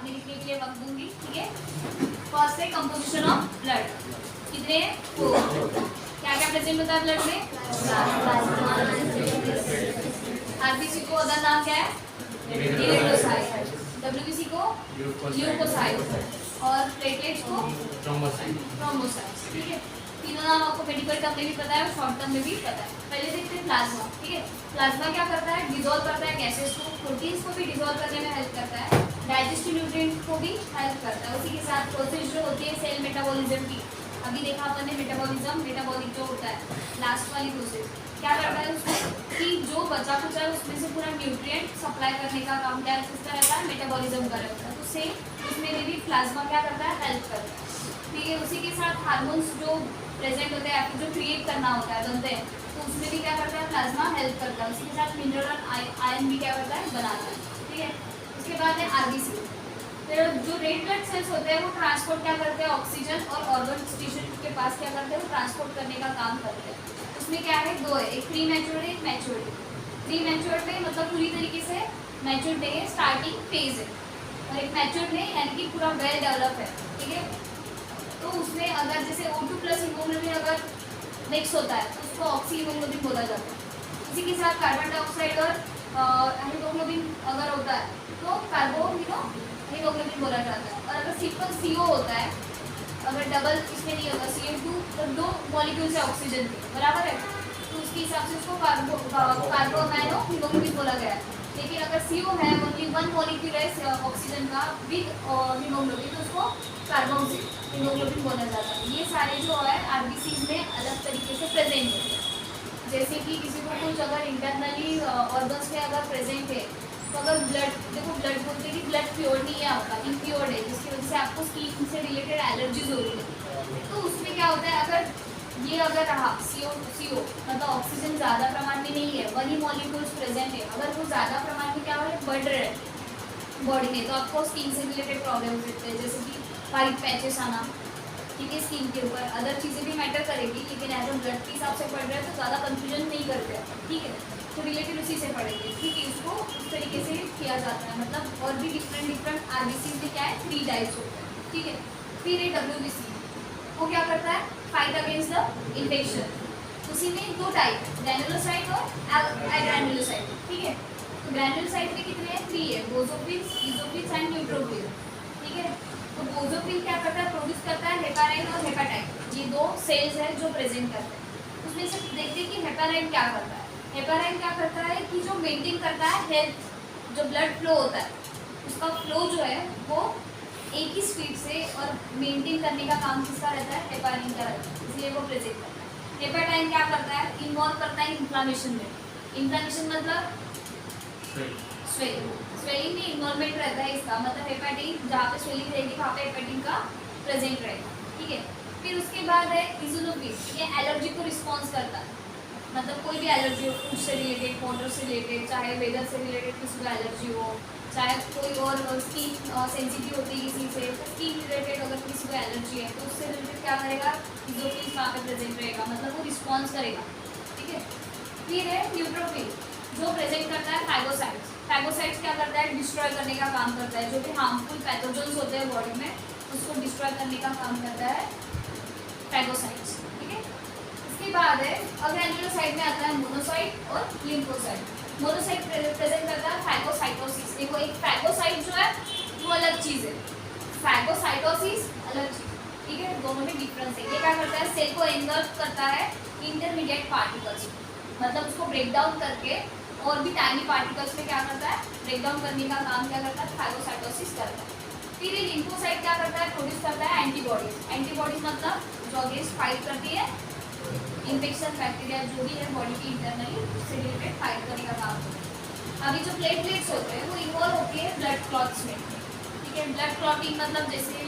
में लिखने के लिए वक्त दूंगी, ठीक है। फर्स्ट है कंपोजिशन ऑफ ब्लड, कितने हैं? 4। क्या क्या प्रेजेंट होता है ब्लड में? आरबीसी को अदर नाम क्या है? इरिथ्रोसाइट, डब्ल्यूबीसी को ल्यूकोसाइट और प्लेटलेट्स को थ्रोम्बोसाइट्स, ठीक है। तीनों नाम आपको मेडिकल टर्म में भी पता है और शॉर्ट टर्म में भी पता है। पहले देखते हैं प्लाज्मा, ठीक है। प्लाज्मा क्या करता है? डिसॉल्व करता है गैसेस को, प्रोटीन्स को भी डिसॉल्व करने में हेल्प करता है, डाइजेस्टिव न्यूट्रिएंट्स को भी हेल्प करता है। उसी के साथ प्रोसेस जो होती है सेल मेटाबॉलिज्म की, अभी देखा अपन ने मेटाबॉलिज्म, मेटाबॉलिक जो होता है लास्ट वाली प्रोसेस, क्या करता है उसमें कि जो बचा कुचा है उसमें से पूरा न्यूट्रिएंट सप्लाई करने का काम क्या किसका रहता है? मेटाबॉलिज्म का रहता है। तो सेम उसमें भी प्लाज्मा क्या करता है? हेल्प करता है, ठीक है। उसी के साथ हार्मोन्स जो प्रेजेंट होते हैं आपको जो क्रिएट करना होता है, बनते हैं, तो उसमें भी क्या करता है? प्लाज्मा हेल्प करता है। उसी के साथ मिनरल आयन भी क्या करता है? बनाता है, ठीक है। उसके बाद है आरबीसी, फिर जो रेड ब्लड सेल्स होते हैं वो ट्रांसपोर्ट क्या करते हैं? ऑक्सीजन और ऑर्गन टिश्यू के पास क्या करते हैं? वो ट्रांसपोर्ट करने का काम करते हैं। उसमें क्या है? 2 है, एक प्री मैच्योर्ड है, एक मैच्योर्ड। प्री मैच्योर्ड में मतलब पूरी तरीके से मैच्योर्ड नहीं है, स्टार्टिंग फेज है, और एक मैच्योर्ड में यानी कि पूरा वेल डेवलप है, ठीक है। तो उसमें अगर जैसे O2 प्लस हीमोग्लोबिन अगर मिक्स होता है तो उसको ऑक्सी हीमोग्लोबिन बोला जाता है। इसी के साथ कार्बन डाइऑक्साइड और हीमोग्लोबिन अगर होता है तो कार्बो हीमोग्लोबिन बोला जाता है। और अगर सिंपल CO होता है, अगर डबल इसमें नहीं होगा CO2, तो 2 मॉलिक्यूल से ऑक्सीजन के बराबर है, तो उसके हिसाब से उसको कार्बो नाइनो हीमोग्लोबिन बोला गया है। लेकिन अगर CO है, ओनली 1 मॉलिक्यूल है ऑक्सीजन का विद हीमोग्लोबिन, तो उसको कार्बोक्सिल हीमोग्लोबिन बोला जाता है। ये सारे जो है आरबीसी में अलग तरीके से प्रेजेंट है। जैसे कि किसी को कुछ अगर इंटरनली ऑर्गन्स में अगर प्रेजेंट है, तो अगर ब्लड, देखो ब्लड बोलते हैं कि ब्लड प्योर नहीं है आपका, इम्प्योर है, जिसकी वजह से आपको स्किन से रिलेटेड एलर्जीज हो रही है। तो उसमें क्या होता है? अगर ये अगर रहा CO मतलब ऑक्सीजन ज़्यादा प्रमाण में नहीं है, 1 ही मॉलिक्यूल्स प्रेजेंट है, अगर वो ज़्यादा प्रमाण में क्या हो रहा है? बढ़ रहे हैं बॉडी में, तो आपको स्किन से रिलेटेड प्रॉब्लम हो सकते हैं, जैसे कि वाइट पैचेस आना, ठीक है। स्किन के ऊपर अदर चीज़ें भी मैटर करेगी, लेकिन एज अ ब्लड के हिसाब से पढ़ रहे हैं तो ज़्यादा कंफ्यूजन नहीं करते, ठीक है। तो रिलेटेड उसी से पढ़ेंगे, ठीक है। इसको उस तरीके से किया जाता है, मतलब और भी डिफरेंट आरबीसी में क्या है? 3 टाइप्स होते हैं, ठीक है। फिर एक WBC, वो क्या करता है? Fight against the infection. उसी में 2 टाइप, ग्रैन्युलोसाइट और अग्रैन्युलोसाइट, ठीक है। तो ग्रैन्युलोसाइट में कितने हैं? 3 है, बोसोफिल्स, इसोफिल्स एंड न्यूट्रोफिल, ठीक है। तो बोसोफिल क्या करता है? प्रोड्यूस करता है हेपाराइन और हेपाटाइट, ये 2 सेल्स है जो प्रेजेंट करते हैं। उसमें से देखते हैं कि हेपाराइन क्या करता है। हेपाराइन क्या करता है कि जो मेंटेन करता है हेल्थ, जो ब्लड फ्लो होता है उसका फ्लो जो है वो एक ही स्पीड से और मेंटेन करने का काम किसका रहता है? हेपाराइन का रहता है, इसलिए वो प्रेजेंट करता है। हेपाटाइन क्या करता है? इन्वॉल्व करता है इन्फ्लामेशन में। इन्फ्लामेशन मतलब स्वेलिंग में इन्वॉल्वमेंट रहता है इसका, मतलब हेपेटिन जहाँ पे स्वेलिंग रहेगी वहाँ पे हेपेटिन का प्रेजेंट रहेगा, ठीक है। फिर उसके बाद है इज़ोनोफिल, ये एलर्जी को रिस्पॉन्स करता है, मतलब कोई भी एलर्जी हो, फूड से रिलेटेड, वाटर से रिलेटेड, चाहे वेदर से रिलेटेड किसी को एलर्जी हो, चाहे कोई और स्किन सेंसिटिव होती है किसी से, स्किन रिलेटेड अगर किसी को एलर्जी है तो उससे रिलेटेड क्या करेगा? इज़ोनोफिल वहाँ पे प्रेजेंट रहेगा, मतलब वो रिस्पॉन्स करेगा, ठीक है। फिर है न्यूट्रोफिल, जो प्रेजेंट करता है फैगोसाइट्स। फैगोसाइट्स क्या करता है? डिस्ट्रॉय करने का काम करता है, जो भी हार्मफुल पैथोजेंस होते हैं बॉडी में उसको डिस्ट्रॉय करने का काम करता है फैगोसाइट्स, ठीक है। इसके बाद है अग्रैन्युलोसाइट में आता है मोनोसाइट और लिम्फोसाइट। मोनोसाइट प्रेजेंट करता है फैगोसाइटोसिस। देखो एक फैगोसाइट जो है वो अलग चीज़ है, फैगोसाइटोसिस अलग चीज़, ठीक है। दोनों में डिफरेंस है। ये क्या करता है? सेल को एंगल्फ करता है इंटरमीडिएट पार्टिकल्स, मतलब उसको ब्रेक डाउन करके और भी टाइनी पार्टिकल्स में क्या करता है? ब्रेक डाउन करने का काम क्या करता है? फैगोसाइटोसिस करता है। फिर ये लिम्फोसाइट क्या करता है? प्रोड्यूस करता है एंटीबॉडीज। एंटीबॉडीज मतलब जो अगेंस्ट फाइट करती है इन्फेक्शन, बैक्टीरिया जो भी है बॉडी की इंटरनली उससे रिलेटेड फाइट करने का काम करता है। अभी जो प्लेटलेट्स होते हैं वो इन्वॉल्व होती है ब्लड क्लॉट्स में, ठीक है। ब्लड क्लॉटिंग मतलब जैसे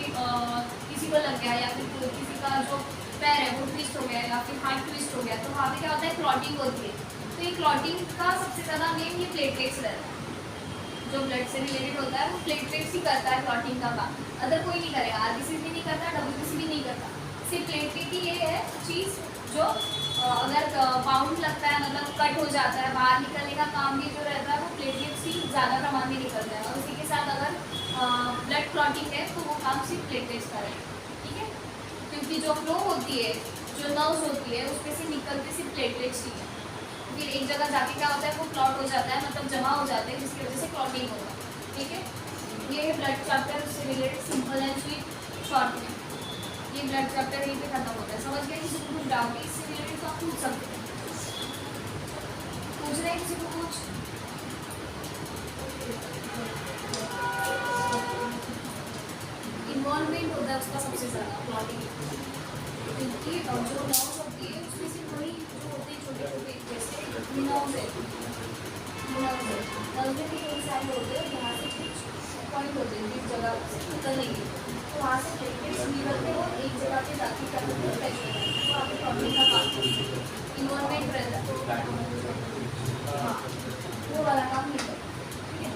किसी को लग गया या फिर किसी का जो पैर है वो ट्विस्ट हो गया या फिर हार्ट ट्विस्ट हो गया, तो वहाँ पे क्या होता है? क्लॉटिंग होती है। तो ये क्लॉटिंग का सबसे ज़्यादा मेन ये प्लेटलेट्स रहता है, जो ब्लड से रिलेटेड होता है वो प्लेटलेट्स ही करता है क्लॉटिंग का काम, अदर कोई नहीं करेगा। आरबीसी भी नहीं करता, WBC भी नहीं करता, सिर्फ प्लेटलेट ही ये है चीज़ जो अगर बाउंड लगता है, मतलब कट हो जाता है, बाहर निकलने का काम भी जो रहता है वो प्लेटलेट्स ही ज़्यादा प्रमाण में निकलता है। और उसी के साथ अगर ब्लड डायरेक्ट क्लॉटिंग है तो वो काम सिर्फ प्लेटलेट्स का है, ठीक है, क्योंकि जो फ्लो होती है, जो नर्व्स होती है, उसमें से निकलते सिर्फ प्लेटलेट्स ही है। फिर एक जगह जाके क्या होता है, वो क्लॉट हो जाता है, मतलब जमा हो जाते हैं, जिसकी वजह से क्लॉटिंग होता है, ठीक है। ये है ब्लड चैप्टर, उससे related simple and sweet short में। ये ब्लड चैप्टर यहीं पे खत्म होता है। समझ गए? किसी को कुछ डाउट है इससे रिलेटेड तो आप पूछ सकते हैं। पूछ रहे हैं किसी को कुछ? इन्वॉल्वमेंट होता है उसका सबसे ज़्यादा क्लॉटिंग, क्योंकि जो नर्व्स होती है उसमें से वही जो होते हैं छोटे छोटे, जैसे नर्व्स है, नर्व्स में भी कई सारे होते हैं, यहाँ से कुछ पॉइंट होते हैं जिस जगह से निकलेंगे, तो वहाँ से प्लेटलेट्स निकलते हैं और एक जगह पे जाके क्या करते हैं, टच करते हैं, तो आपके क्लॉटिंग का काम इन्वॉल्वमेंट रहता है। हाँ, वो वाला काम नहीं करता, ठीक है।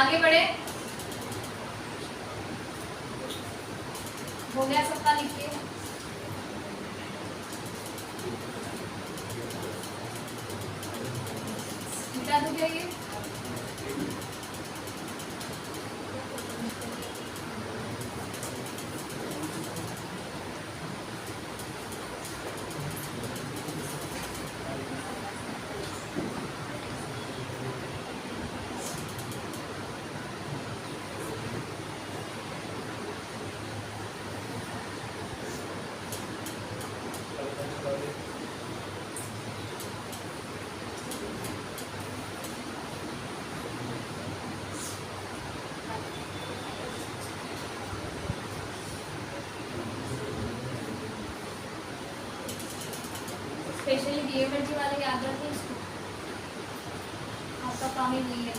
आगे बढ़े, हो गया सबका? लिखिए। लिखा तो क्या ये? स्पेशली डीएमएलटी वाले याद रखें इसको, आपका काम ही नहीं है।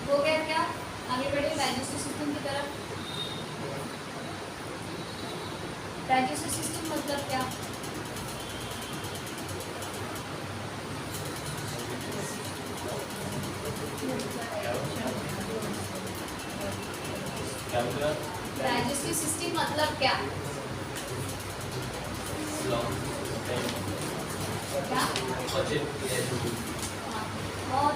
हो गया क्या? आगे बढ़े डाइजेस्टिव सिस्टम की तरफ। डाइजेस्टिव सिस्टम मतलब क्या? डाइजेस्टिव सिस्टम मतलब क्या? क्या? और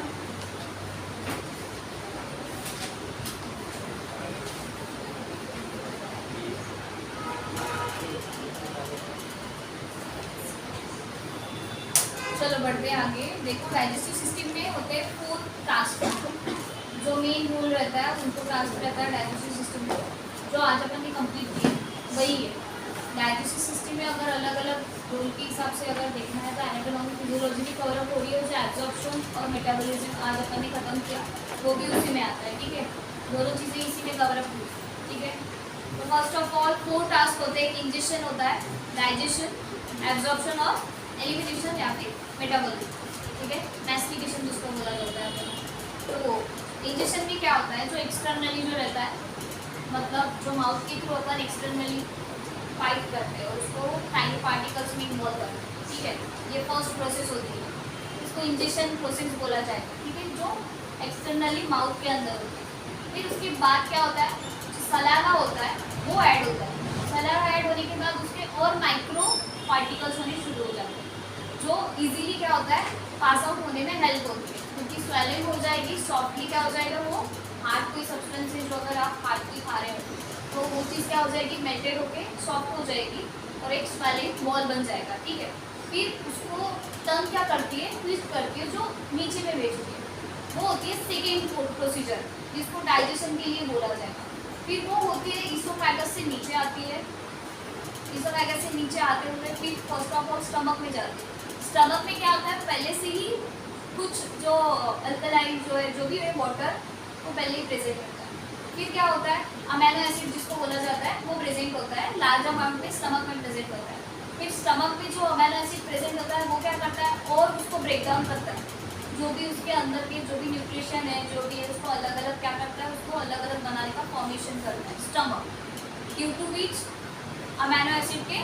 चलो बढ़ते हैं आगे। देखो डाइजेस्टिव सिस्टम में होते हैं फूड ट्रांसफर, जो मेन रूल रहता है उनको ट्रांसफर रहता है डाइजेस्टिव सिस्टम को, जो आज अपन ने कंप्लीट किया वही है। डाइजेस्टिव सिस्टम में अगर अलग अलग रोल के हिसाब से अगर देखना है तो एनाटॉमी फिजियोलॉजी की कवरअप हो रही है, जो एब्जॉर्प्शन और मेटाबॉलिज्म आज अपन ने खत्म किया वो भी उसी में आता है, ठीक है। दोनों चीज़ें इसी में कवरअप हुई, ठीक है। तो फर्स्ट ऑफ ऑल 4 टास्क होते हैं। इंजेक्शन होता है, डाइजेशन, एब्जॉर्प्शन और एलिमिनेशन या फिर मेटाबॉलिज्म, ठीक है, मैस्टिकेशन जिसको बोला जाता है। तो इंजेक्शन में क्या होता है, जो एक्सटर्नली जो रहता है, मतलब जो माउथ के थ्रू अपन एक्सटर्नली फाइट करते हैं और उसको टाइनी पार्टिकल्स में इन्वॉल्व करते हैं, ठीक है। ये फर्स्ट प्रोसेस होती है, इसको इंजेक्शन प्रोसेस बोला जाएगा, ठीक है, जो एक्सटर्नली माउथ के अंदर होता है। फिर उसके बाद क्या होता है, जो सलावा होता है वो ऐड होता है। सलावा ऐड होने के बाद उसके और माइक्रो पार्टिकल्स होने शुरू हो जाते हैं, जो इजीली क्या होता है, पास आउट होने में हेल्प होती है, क्योंकि स्वेलिंग हो जाएगी, सॉफ्टली क्या हो जाएगा, वो हार्ट कोई सब्सटेंसेज जो अगर आप हार्ट की खा रहे हो तो वो चीज़ क्या हो जाएगी, मेल्टेड होके सॉफ्ट हो जाएगी और एक स्वेलिंग बॉल बन जाएगा, ठीक है। फिर उसको टंग क्या करती है, ट्विस्ट करती है, जो नीचे में भेजती है, वो होती है सेकेंड प्रोसीजर, जिसको डाइजेशन के लिए बोला जाएगा। फिर वो होती है इसोफेगस से नीचे आती है, इसोफेगस से नीचे आते हुए फिर फर्स्ट ऑफ ऑल स्टमक में जाती है। स्टमक में क्या होता है, पहले से ही कुछ जो अल्कलाइन जो है, जो भी है वाटर, वो पहले ही प्रेजेंट होता है। फिर क्या होता है, अमीनो एसिड जिसको बोला जाता है वो प्रेजेंट होता है, लार्ज अमाउंट में स्टमक में प्रेजेंट होता है। फिर स्टमक में जो अमीनो एसिड प्रेजेंट होता है वो क्या करता है, और उसको ब्रेक डाउन करता है, जो भी उसके अंदर के जो भी न्यूट्रिशन है, जो भी है, उसको अलग अलग क्या करता है, उसको अलग अलग बनाने का फॉर्मेशन करता है stomach, due to which amino acid के।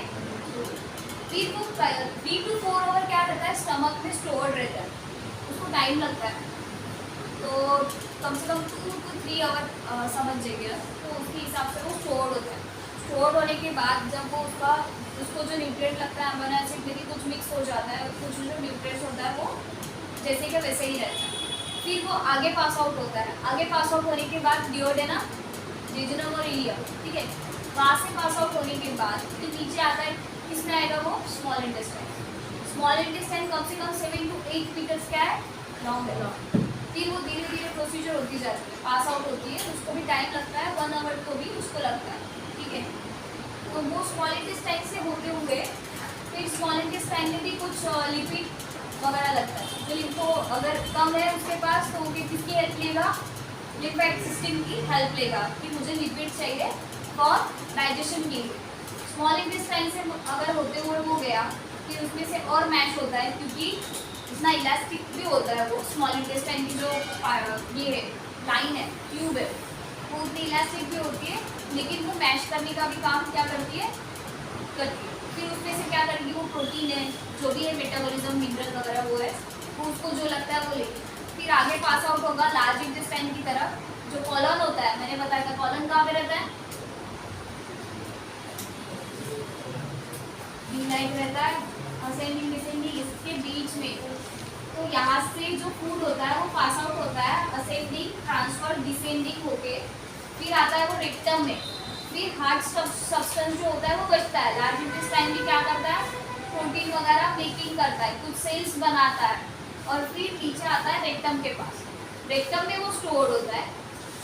फिर वो 3 to 4 आवर क्या रहता है, स्टमक में स्टोर्ड रहता है, उसको टाइम लगता है, तो कम से कम 2 to 3 आवर समझ जाइए, तो उसके हिसाब से वो स्टोर्ड होता है। स्टोर्ड होने के बाद जब वो उसको जो न्यूट्रिएंट लगता है अमीनो एसिड में कुछ मिक्स हो जाता है, कुछ जो न्यूट्रिएंट्स होता है वो जैसे कि वैसे ही रहता है। फिर वो आगे पास आउट होता है। आगे पास आउट होने के बाद डिओडेनम, जेजुनम और इलियम, ठीक है। वहाँ से पास आउट होने के बाद फिर नीचे आता है, किसमें आएगा वो स्मॉल इंटेस्टाइन। स्मॉल इंटेस्टाइन कम से कम 7 to 8 मीटर्स क्या है लॉन्ग है। फिर वो धीरे धीरे प्रोसीजर होती जाती है, पास आउट होती है, उसको भी टाइम लगता है, 1 आवर को भी उसको लगता है, ठीक है। तो वो स्मॉल इंटेस्टाइन से होते हुए फिर स्मॉल इंटेस्टाइन में भी कुछ लिपिड वगैरह लगता है। तो लिम्फो अगर कम है उसके पास तो वो किसकी हेल्प लेगा, लिम्फेटिक सिस्टम की हेल्प लेगा कि मुझे लिपिड चाहिए फॉर डाइजेशन के लिए। स्मॉल इंटेस्टाइन से अगर होते हुए वो गया फिर उसमें से और मैश होता है, क्योंकि इतना इलास्टिक भी होता है वो स्मॉल इंटेस्टाइन की जो ये है लाइन है, ट्यूब है, वो उतनी इलास्टिक भी होती है, लेकिन वो मैश करने का भी काम क्या करती है, करती है। फिर उसमें से क्या करेगी, वो प्रोटीन है जो भी है, मेटाबॉलिज्म मिनरल वगैरह वो है, वो उसको जो लगता है वो लेगी। फिर आगे पास आउट होगा लार्ज इंटेस्टाइन की तरफ। जो कॉलन होता है, मैंने बताया था कॉलन कहाँ पे रहता है, लाइक रहता है असेंडिंग डिसेंडिंग इसके बीच में। तो यहाँ से जो फूड होता है वो पास आउट होता है असेंडिंग, ट्रांसफर, डिसेंडिंग होके फिर आता है वो रेक्टम में। फिर हार्ड सब्सटेंस जो होता है वो बचता है। लार्ज इंटेस्टाइन भी क्या करता है, प्रोटीन वगैरह मेकिंग करता है, कुछ सेल्स बनाता है, और फिर नीचे आता है रेक्टम के पास। रेक्टम में वो स्टोर होता है।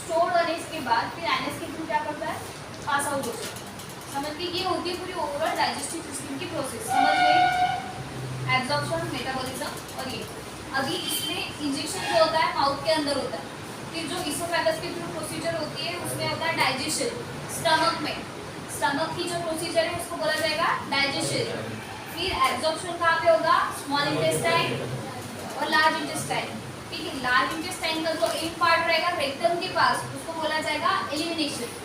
स्टोर होने के बाद फिर एनएस के थ्रू क्या करता है, पास आउट होता है। समझ के ये होती है पूरी ओवरऑल डाइजेस्टिव सिस्टम की प्रोसेस। समझ गए, एब्जॉर्प्शन, मेटाबॉलिज्म और ये। अभी इसमें इंजेक्शन जो होता है माउथ के अंदर होता है। फिर जो इसोफेगस के थ्रू प्रोसीजर होती है उसमें होता है डाइजेशन स्टमक में। स्टमक की जो प्रोसीजर है उसको बोला जाएगा डाइजेशन। फिर एब्जॉर्प्शन कहाँ पे होगा, स्मॉल इंटेस्टाइन और लार्ज इंटेस्टाइन, ठीक है। लार्ज इंटेस्टाइन का जो एक पार्ट रहेगा रेक्टम के पास उसको बोला जाएगा एलिमिनेशन,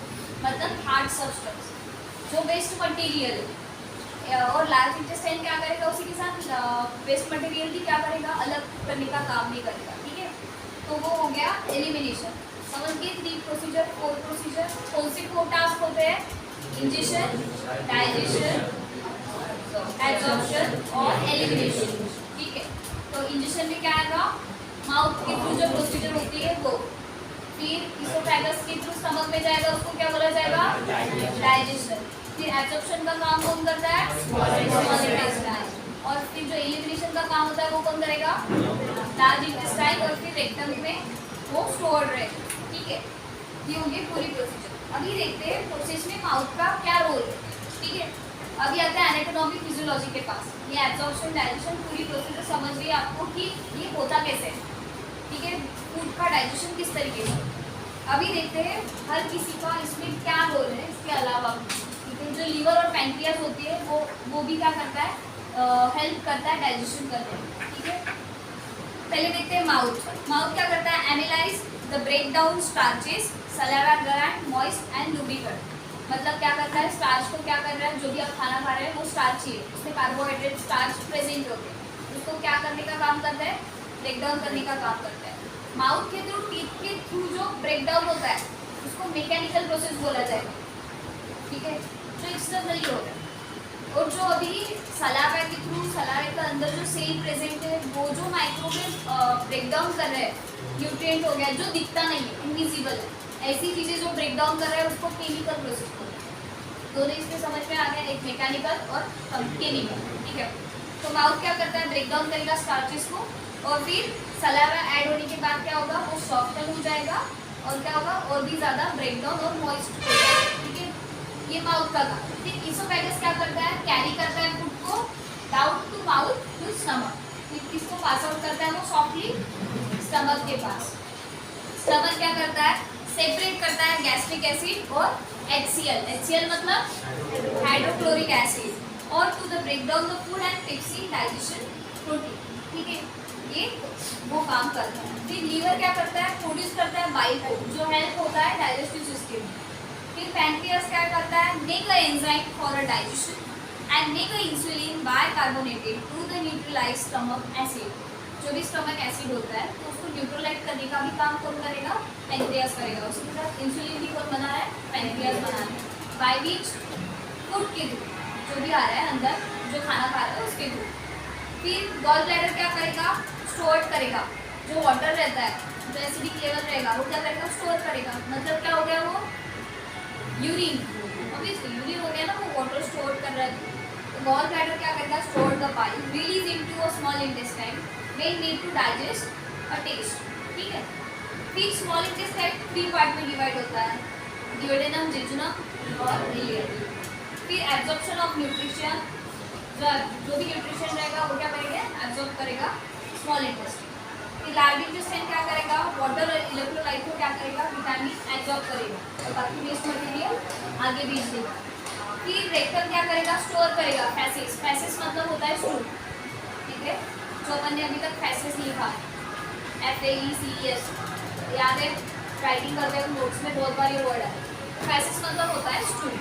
मतलब हार्ड सब्सटेंस जो वेस्ट मटेरियल है। और लार्ज इंटेस्टाइन क्या करेगा, उसी के साथ वेस्ट मटेरियल भी क्या करेगा, अलग करने का काम नहीं करेगा, ठीक है। तो वो हो गया एलिमिनेशन। समझ गए 3 प्रोसीजर, 4 प्रोसीजर। कौन से 4 टास्क होते हैं, इंजेक्शन, डाइजेशन, एब्जॉर्प्शन और एलिमिनेशन, ठीक है। तो इंजेक्शन में क्या आएगा, माउथ के थ्रू जो प्रोसीजर होती है वो। फिर इसोफेगस के थ्रू स्टमक में जाएगा, उसको क्या बोला जाएगा, डाइजेशन। फिर एब्जॉर्प्शन का काम कौन करता है, स्मॉल इंटेस्टाइन। और फिर जो एलिमिनेशन का काम होता है वो कौन करेगा, लार्ज इंटेस्टाइन। और फिर रेक्टम में वो स्टोर रहेगा, ठीक है। ये होगी पूरी प्रोसीजर। अभी देखते हैं प्रोसेस में माउथ का क्या रोल है, ठीक है। अभी आता है एनाटॉमी फिजियोलॉजी के पास। ये एब्जॉर्प्शन, डाइजेशन पूरी प्रोसीजर समझ गई आपको कि ये होता कैसे है, ठीक है। फूड का डाइजेशन किस तरीके से। अभी देखते हैं हर किसी का इसमें क्या रोल है। इसके अलावा ठीक है, जो लीवर और पैंक्रियास होती है वो भी क्या करता है, हेल्प करता है डाइजेशन करने में, ठीक है। पहले देखते हैं माउथ। माउथ क्या करता है, analyse the break down starches, saliva gland, moist and lubricant. मतलब क्या करता है, स्टार्च को क्या कर रहा है, जो भी आप खाना खा रहे हैं वो स्टार्च ही है, उसमें कार्बोहाइड्रेट स्टार्च प्रेजेंट होते हैं, उसको क्या करने का काम करता है, ब्रेक डाउन करने का काम करता है। माउथ के थ्रू, टीथ के थ्रू जो ब्रेक डाउन होता है उसको मैकेनिकल प्रोसेस बोला जाएगा, ठीक है, जो एक्सटर्नली होता है। और जो अभी सलाइवा के थ्रू, सलाइवा के अंदर जो सेल प्रेजेंट है वो जो माइक्रोवेव ब्रेक डाउन कर रहे हैं, न्यूट्रिएंट हो गया जो दिखता नहीं है, इनविजिबल है, ऐसी चीज़ें जो ब्रेक डाउन कर रहे हैं उसको केमिकल प्रोसेस बोलते हैं। दोनों इसमें समझ में आ गया, एक मैकेनिकल और केमिकल, ठीक है। तो माउथ क्या करता है, ब्रेक डाउन करेगा स्टार्चेस को, और फिर सलाइवा ऐड होने के बाद क्या होगा, वो सॉफ्टन हो जाएगा, और क्या होगा, और भी ज़्यादा ब्रेक डाउन और मॉइस्ट हो जाएगा, ठीक है। ये माउथ का काम। फिर इसोफेगस क्या करता है, कैरी करता है फूड को down to mouth to stomach. फिर किसको पास आउट करता है, वो सॉफ्टली स्टमक के पास। स्टमक क्या करता है, सेपरेट करता है गैस्ट्रिक एसिड और HCl। HCl मतलब हाइड्रोक्लोरिक एसिड, और to the break down the food and pepsin digestion protein, ठीक है। ये वो काम करता है। फिर लीवर क्या करता है, प्रोड्यूस करता है बाइल को, जो हेल्प होता है डाइजेस्टिव सिस्टम में। फिर पैंक्रियास क्या करता है, make a enzyme for a digestion and make a insulin bicarbonated to the neutralise stomach acid. जो भी स्टमक एसिड होता है तो उसको न्यूट्रलाइज करने का भी काम कौन करेगा, पैंक्रियास करेगा। उसके साथ इंसुलिन भी कौन बना रहा है, पैंक्रियास बना रहा है, बाय विच फूड के थ्रू, जो भी आ रहा है अंदर, जो खाना खा रहा है उसके थ्रू। फिर गॉल ब्लैडर क्या करेगा, स्टोर करेगा जो वाटर रहता है, जो एसिडिक लेवल रहेगा वो क्या करेगा, स्टोर करेगा। मतलब क्या हो गया, वो यूरिन, ऑब्वियसली यूरिन हो गया ना, वो वाटर स्टोर कर रहा है। तो गॉल ब्लैडर क्या करेगा, store the bile, release into a small intestine when need to digest a test, ठीक है। फिर स्मॉल इंटेस्टाइन 3 पार्ट में डिवाइड होता है, डिओडेनम, जेजुनम और इलियम। फिर एब्जॉर्प्शन ऑफ न्यूट्रिशन, जो भी न्यूट्रिशन रहेगा वो क्या करेगा, एब्जॉर्ब करेगा स्मॉल इंटेस्टाइन। फिर लार्ज इंटेस्टाइन क्या करेगा, वाटर और इलेक्ट्रोलाइट को क्या करेगा, विटामिन एब्जॉर्ब करेगा और बाकी वेस्ट मटेरियल आगे भेज देगा। फिर रेक्टम क्या करेगा, स्टोर करेगा फैसेस, फैसेस मतलब होता है स्टूल, ठीक है, जो अपन ने अभी तक फैसेस लिखा FAECES, याद है, राइटिंग करते हैं नोट्स में बहुत बार ये वर्ड है। फैसेस मतलब होता है stool,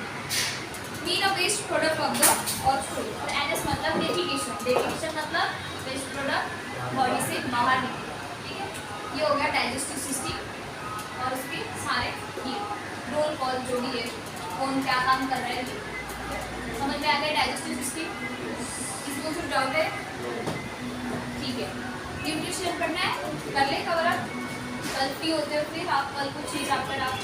mean a waste product of the और स्टूल। और एनएस मतलब डेफिकेशन, डेफिकेशन मतलब वेस्ट प्रोडक्ट बॉडी से बाहर निकले, ठीक है। ये हो गया डाइजेस्टिव सिस्टम और उसके सारे रोल कॉल जो भी है, कौन क्या काम कर रहा है, समझ में आ गया डाइजेस्टिव सिस्टम। किसी को कुछ डाउट है, ठीक है। न्यूट्रिशन पढ़ना है, कर ले कवर अप, कल फ्री होते हो फिर आप कल कुछ चीज़ चैप्टर आप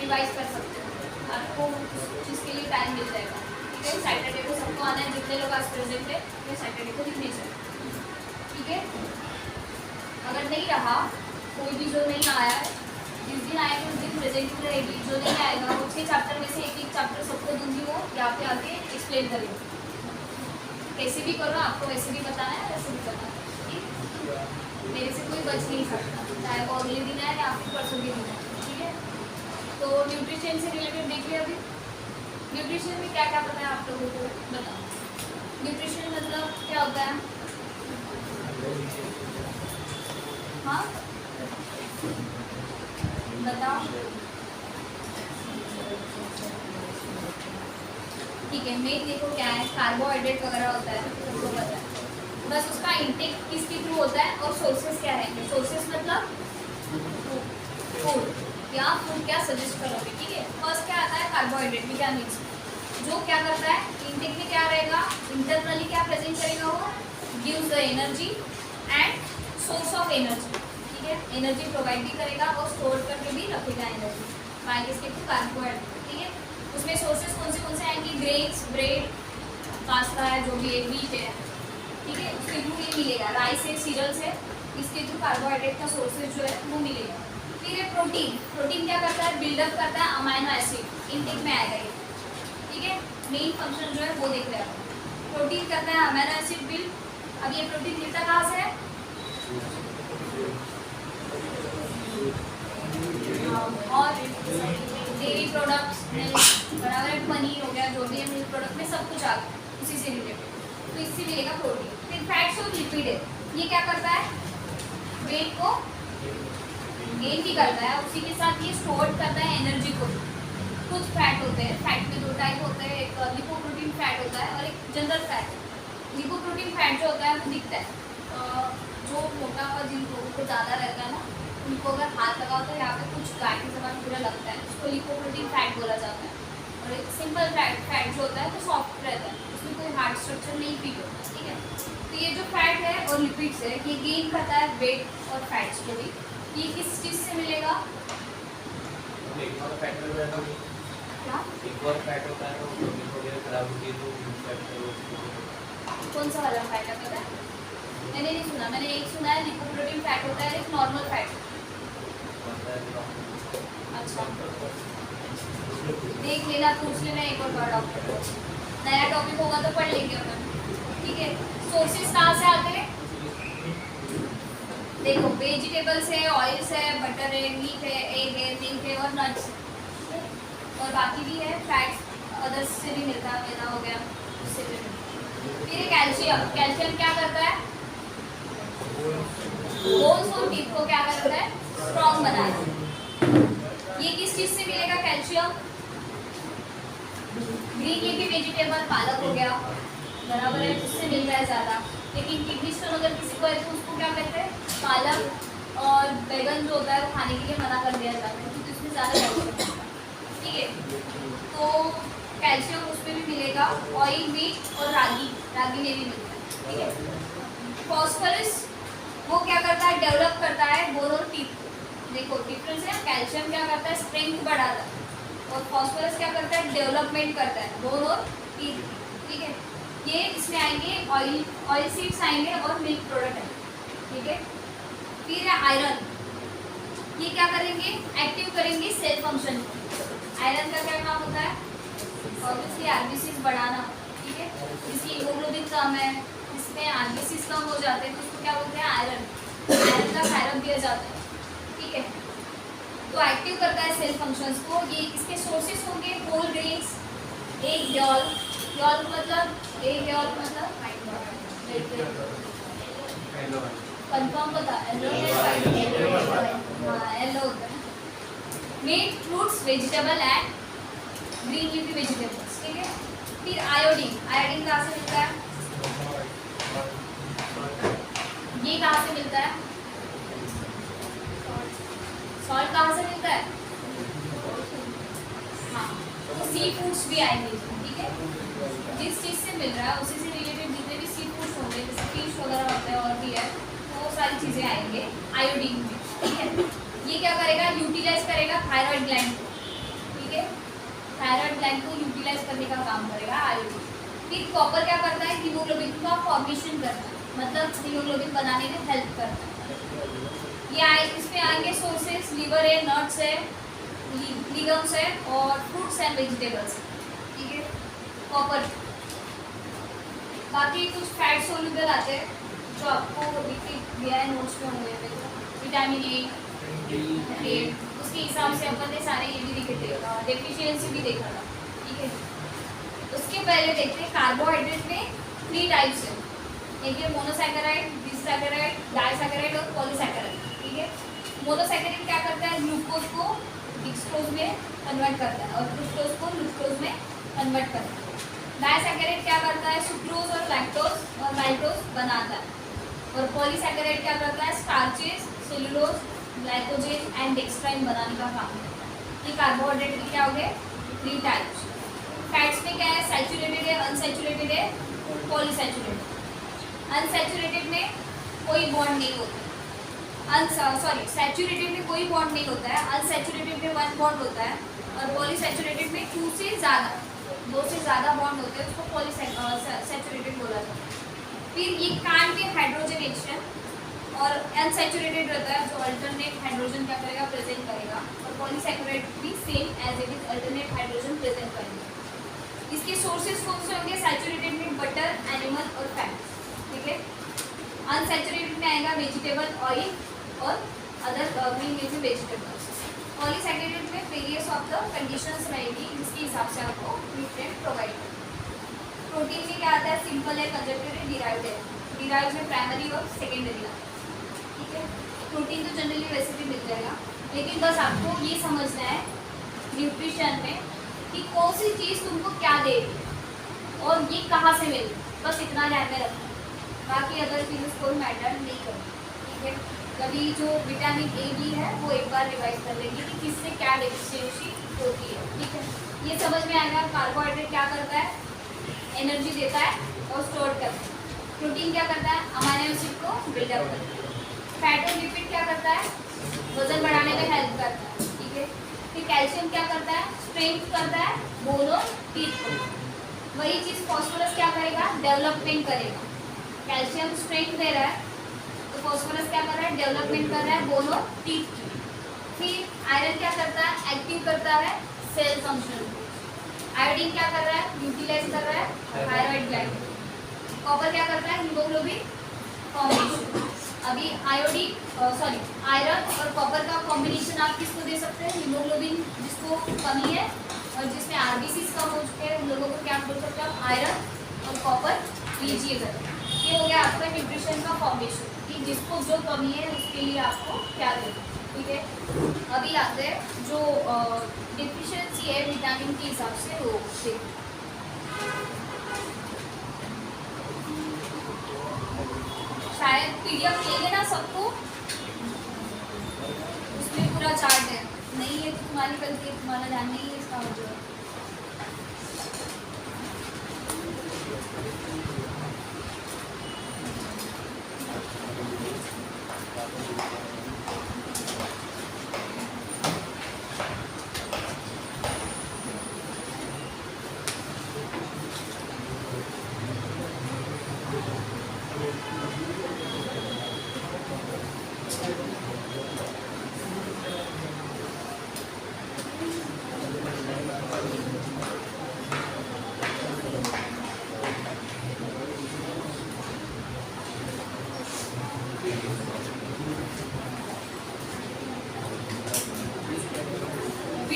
रिवाइज कर सकते हो, आपको उस चीज़ के लिए टाइम मिल जाएगा, ठीक है। सैटरडे को सबको आना है, जितने लोग आज प्रेजेंट है वो सैटरडे को दिखने चाहिए, ठीक है। अगर नहीं रहा, कोई भी जो नहीं आया है, जिस दिन आएगा उस दिन प्रेजेंट रहेगी, जो नहीं आएगा वो 6 चैप्टर में से एक चैप्टर सबको दूंगी, वो यहाँ पे आके एक्सप्लेन करेंगे। कैसे भी करो, आपको वैसे भी बताना है, वैसे भी बताना है, ठीक। मेरे से कोई बच नहीं सकता, चाहे वो अगले दिन है या फिर परसों के दिन है, ठीक है। तो न्यूट्रिशन से रिलेटेड देखिए, अभी न्यूट्रिशन में क्या क्या पता है आप लोगों को, बताओ। न्यूट्रिशन मतलब क्या होता है, हाँ बताओ, ठीक है। मेन देखो क्या है, कार्बोहाइड्रेट वगैरह होता है, सबको पता है, बस उसका इंटेक किसके थ्रू होता है और सोर्सेस क्या रहेंगे। सोर्सेस मतलब फूड, या फूड क्या सजेस्ट करोगे, ठीक है। फर्स्ट क्या आता है, कार्बोहाइड्रेट में क्या मिक्स, जो क्या करता है, इंटेक में क्या रहेगा, इंटरनली क्या प्रेजेंट करेगा, वो gives the energy and source of energy, ठीक है। एनर्जी प्रोवाइड भी करेगा और स्टोर करके भी रखेगा एनर्जी, बाय किसके थ्रू, कार्बोहाइड्रेट, ठीक है। उसमें सोर्सेस कौन से आएंगे, ग्रेन्स, ब्रेड, पास्ता है, जो भी है, व्हीट है, ठीक है, उसके थ्रू ये मिलेगा। राइस है, सीरियल्स है, इसके थ्रू कार्बोहाइड्रेट का सोर्सेज जो है वो मिलेगा। फिर है प्रोटीन, प्रोटीन क्या करता है, बिल्डअप करता है अमाइनो एसिड, इंटेक में आएगा ये, ठीक है। मेन फंक्शन जो है वो देख रहे हैं, प्रोटीन करता है अमाइनो एसिड बिल्ड। अब ये प्रोटीन मिलता कहाँ से है, और डेयरी प्रोडक्ट्स, बराबर है, पनीर हो गया, जो भी है मिल्क प्रोडक्ट में सब कुछ आ गया उसी से रिलेटेड, तो इससे मिलेगा प्रोटीन। फिर फैट्स और लिपिड है, ये क्या करता है, वेट को गेन भी करता है, उसी के साथ ये स्टोर करता है एनर्जी को। कुछ फैट होते हैं, फैट में 2 टाइप होते हैं, एक लिपोप्रोटीन फैट होता है और एक जनरल फैट। लिपोप्रोटीन फैट जो होता है वो दिखता है, जो मोटापा जिन लोगों को ज़्यादा रहता है ना, उनको अगर हाथ लगाओ तो यहाँ पे कुछ गाय के समान पूरा लगता है, उसको लिपोप्रोटीन फैट बोला जाता है। और एक सिंपल फैट जो होता है वो सॉफ्ट रहता है, उसमें कोई हार्ड स्ट्रक्चर नहीं फील होता, ठीक है। तो ये जो फैट है और लिपिड्स है, ये गेन करता है वेट और फैट्स को भी। ये किस चीज़ से मिलेगा, एक और फैट होता है, क्या एक और फैट होता है तो वगैरह खराब होती है तो फैट, कौन सा वाला फैट है पता है, मैंने नहीं सुना, मैंने एक सुना है लिपोप्रोटीन फैट होता है, एक नॉर्मल फैट। अच्छा देख लेना, पूछ लेना एक और बार डॉक्टर को, नया टॉपिक होगा तो पढ़ लेंगे अपन, ठीक है। सोर्सेस कहाँ से आते हैं, देखो वेजिटेबल्स है, ऑयल्स है, बटर है, मीट है, एग है, मिल्क है और नट्स, और बाकी भी है फैट्स अदर्स से भी मिलता है, मैदा हो गया उससे भी मिलता है। फिर कैल्शियम, कैल्शियम क्या करता है, बोन्स और टीथ को क्या करता है, स्ट्रॉन्ग बनाता है। ये किस चीज़ से मिलेगा कैल्शियम, ग्रीन लीफी वेजिटेबल, पालक हो गया, बराबर है, उससे मिलता है ज़्यादा। लेकिन किडनी स्टोन अगर किसी को है तो उसको क्या कहते हैं, पालक और बैगन जो होता है वो खाने के लिए मना कर दिया जाता है क्योंकि उसमें ज़्यादा कैल्शियम होता है, ठीक है। तो कैल्शियम उसमें भी मिलेगा, ऑयल व्हीट और रागी में भी मिलता है, ठीक है। फॉस्फोरस वो क्या करता है, डेवलप करता है बोन और टीथ को। देखो डिफरेंस है, कैल्शियम क्या करता है, स्ट्रेंथ बढ़ाता है, और फॉस्फोरस क्या करता है, डेवलपमेंट करता है बोन और टीथ, ठीक है। ये इसमें आएंगे ऑयल सीड्स आएंगे और मिल्क प्रोडक्ट है, ठीक है। फिर है आयरन, ये क्या करेंगे, एक्टिव करेंगे सेल फंक्शन। आयरन का क्या काम होता है, ऑब्वियसली आरबीसीज बढ़ाना, ठीक है। जिसकी हीमोग्लोबिन कम है, इसमें आरबीसीज कम हो जाते हैं, तो उसको क्या बोलते हैं, आयरन का थायरॉइड दिया जाता है, ठीक है। तो एक्टिव करता है सेल फंक्शंस को। ये इसके सोर्सेस होंगे होल ग्रेन्स, एक यॉल मतलब कंफर्म बता, येलो होता है। Meat, fruits, vegetable and green leafy vegetables, ठीक है। फिर आयोडीन कहाँ से मिलता है, ये कहाँ से मिलता है, सॉल्ट कहाँ से मिलता है, हाँ, तो सी फूड्स भी आएंगे, ठीक है। जिस चीज़ से मिल रहा है उसी से रिलेटेड जितने भी सी फूड्स होंगे, जैसे फिश वगैरह होते हैं और भी है, तो वो सारी चीज़ें आएंगे आयोडीन में, ठीक है। ये क्या करेगा, यूटिलाइज करेगा थायराइड ग्लैंड को, ठीक है। थायराइड ग्लैंड को यूटिलाइज करने का काम करेगा आयोडीन। फिर कॉपर क्या करता है, हीमोग्लोबिन का फॉर्मेशन करता है, मतलब हीमोग्लोबिन बनाने में हेल्प करता है। ये आए, इसमें आएंगे सोर्सेस, लिवर है, नट्स है, लिगम्स है और फ्रूट्स एंड वेजिटेबल्स, ठीक है। कॉपर, बाकी कुछ फैट सोल्यूबल आते हैं जो आपको दिया है नोट्स में होंगे, विटामिन ए, उसके हिसाब से अपन ने सारे ये भी दिखे थे, डेफिशिएंसी भी देखा था, ठीक है। उसके पहले देखते हैं कार्बोहाइड्रेट में 3 टाइप्स है, एक है मोनोसैकेराइड, डिसैकेराइड, डाइसैकेराइड और पॉलीसैकेराइड, ठीक है। मोनोसैकेराइड क्या करता है, ग्लूकोज को डिक्सट्रोज में कन्वर्ट करता है और फ्रुक्टोज को ग्लूकोज में कन्वर्ट करता है। डाइसैकेराइड क्या करता है, सुक्रोज और लैक्टोज और माइक्रोज बनाता है। और पॉलीसैकेराइड क्या करता है, स्टार्चेस, सेलुलोज, ग्लाइकोजेन एंड डेक्स्ट्राइन बनाने का काम करता है। ये कार्बोहाइड्रेट के क्या हो गए, 3 टाइप्स। फैट्स में क्या है, सैचुरेटेड है, अनसैचुरेटेड है, पॉलीसैचुरेटेड। अनसैचुरेटेड में कोई बॉन्ड नहीं होता, सैचुरेटेड में कोई बॉन्ड नहीं होता है, अनसैचुरेटेड में 1 बॉन्ड होता है, और पॉलीसैचुरेटेड में 2 से ज़्यादा बॉन्ड होते हैं, उसको पॉलीसैचुरेटेड बोला जाता है। फिर ये कान के हाइड्रोजनेशन और अनसैचुरेटेड रहता है, जो अल्टरनेट हाइड्रोजन क्या करेगा, प्रेजेंट करेगा, और पॉलीसैकेराइड भी same as it is alternate hydrogen present करेगा। इसके सोर्सेज कौन से होंगे, सैचुरेटेड में बटर, एनिमल और फैट, ठीक है। अनसैचुरेटेड में आएगा वेजिटेबल ऑयल और other green leafy vegetables. Polysaccharide में वेरियस ऑफ द कंडीशंस रहेगी, जिसके हिसाब से आपको न्यूट्रिएंट प्रोवाइड करेगा। प्रोटीन में क्या आता है, सिंपल है, कंजक्टेड है, डिराइव्ड है। डिराइव्ड में प्राइमरी और सेकेंडरी आता है, ठीक है। प्रोटीन तो जनरली वैसे भी मिल जाएगा, लेकिन बस आपको ये समझना है न्यूट्रिशन में कि कौन सी चीज़ तुमको क्या देगी और ये कहाँ से मिलेगी, बस इतना ध्यान में रखना। बाकी अदर चीज़ें कोई मैटर नहीं करती, ठीक है। कभी जो विटामिन ए बी है वो एक बार रिवाइज कर लेंगे कि किससे क्या डेफिशिएंसी होती है, ठीक है। ये समझ में आएगा। कार्बोहाइड्रेट क्या करता है, एनर्जी देता है और स्टोर करता है। प्रोटीन क्या करता है, अमीनो एसिड को बिल्डअप करता है। फैट और लिपिड क्या करता है, वजन बढ़ाने में हेल्प करता है, ठीक है। फिर कैल्शियम क्या करता है, स्ट्रेंथ करता है बोन और टीथ को। वही चीज़ फॉस्फोरस क्या करेगा, डेवलपमेंट करेगा। कैल्शियम स्ट्रेंथ दे रहा है तो फॉस्फोरस क्या कर रहा है, डेवलपमेंट कर रहा है बोन और टीथ की। फिर आयरन क्या करता है, एक्टिव करता है सेल फंक्शन। आयोडीन क्या कर रहा है, यूटिलाइज कर रहा है थायराइड ग्लैंड। कॉपर क्या करता है, हीमोग्लोबिन फॉर्मेशन। अभी आयरन और कॉपर का कॉम्बिनेशन आप किसको दे सकते हैं, हीमोग्लोबिन जिसको कमी है और जिसमें आरबीसीज कम हो चुके हैं उन लोगों को क्या बोल सकते हैं आप, आयरन और कॉपर लीजिएगा। ये हो गया आपका न्यूट्रिशन का फॉर्मेशन कि जिसको जो कमी है उसके लिए आपको क्या देना, ठीक है। अभी आते हैं जो डिफिशियंसी है विटामिन के हिसाब से वो देखते। शायद पीडीएफ लेंगे ना सबको, उसमें पूरा चार्ट है, नहीं है तो तुम्हारी गलती है, तुम्हारा ध्यान नहीं है इसका मतलब।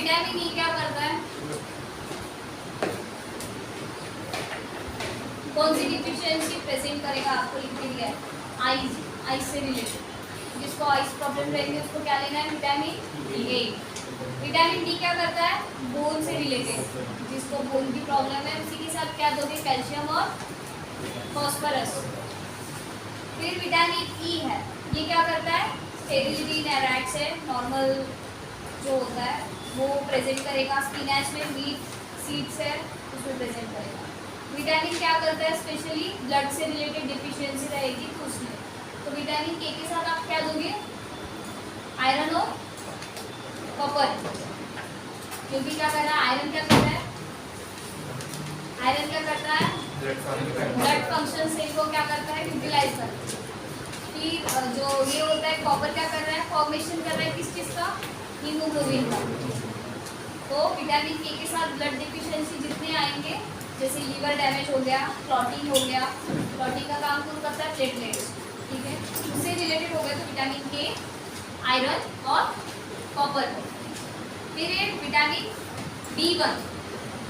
विटामिन ई क्या करता है? कौन सी डिफिशियंसी प्रेजेंट करेगा? आपको लिख के दिया है आईज से रिलेटेड। जिसको आईज प्रॉब्लम रहेगी उसको क्या लेना है? Vitamin A. विटामिन डी क्या करता है? बोन से रिलेटेड। जिसको बोन की प्रॉब्लम है उसी के साथ क्या दोगे? कैल्शियम और फॉस्फोरस। फिर विटामिन ई है, ये क्या करता है? स्टेरिलिटी इन एराइड्स है, नॉर्मल जो होता है वो प्रेजेंट करेगा। स्पिनच में व्हीट सीड्स है उसमें प्रेजेंट करेगा। विटामिन क्या करता है? स्पेशली ब्लड से रिलेटेड डिफिशियंसी रहेगी तो उसमें। तो विटामिन के साथ आप क्या दोगे? आयरन और कॉपर। क्योंकि क्या कर रहा है? आयरन क्या करता है? आयरन क्या करता है? ब्लड फंक्शन से को क्या करता है? यूटिलाइज करता है। फिर जो ये होता है कॉपर क्या कर रहा है? फॉर्मेशन कर रहा है किस चीज़ का? हीमोग्लोबिन का। तो विटामिन के साथ ब्लड डिफिशियंसी जितने आएंगे, जैसे लीवर डैमेज हो गया, क्लॉटिंग हो गया, क्लॉटिंग का काम कौन करता है? प्लेटलेट्स, ठीक है, उससे रिलेटेड हो गया तो विटामिन के, आयरन और कॉपर। फिर एक विटामिन B1,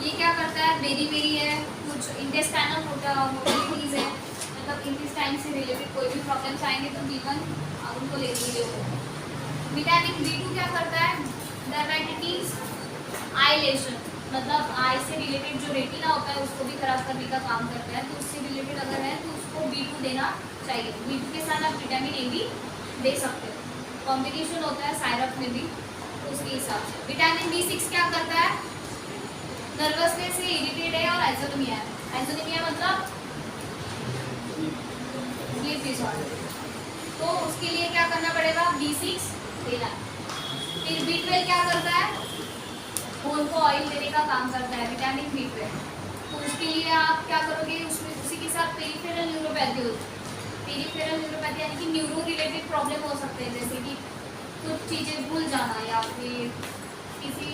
ये क्या करता है? बेरी बेरी है, कुछ इंटेस्टाइनल मोटिलिटीज है, मतलब इंटेस्टाइन से रिलेटेड कोई भी प्रॉब्लम्स आएंगे तो B1 आप उनको ले लीजिए। विटामिन B2 क्या करता है? डायबिटीज आइलेशन, मतलब आई से रिलेटेड जो रेटिना होता है उसको भी खराब करने का काम करता है। तो उससे रिलेटेड अगर है तो उसको B2 देना चाहिए। B2 के साथ आप विटामिन ए भी दे सकते हो, कॉम्बिनेशन होता है साइरप में भी, तो उसके हिसाब से। विटामिन B6 क्या करता है? नर्वसनेस से इरिटेट है और एजोनमिया है। एजोनमिया मतलब स्लीप डिसऑर्डर, तो उसके लिए क्या करना पड़ेगा? B6 देना है। फिर B12 क्या करता है? बोन को ऑयल देने का काम करता है, विटामिन B12। तो उसके लिए आप क्या करोगे? उसमें उसी के साथ पेरिफेरल न्यूरोपैथी होती है। पेरिफेरल न्यूरोपैथी यानी कि न्यूरो रिलेटेड प्रॉब्लम हो सकते हैं, जैसे कि कुछ चीज़ें भूल जाना या फिर किसी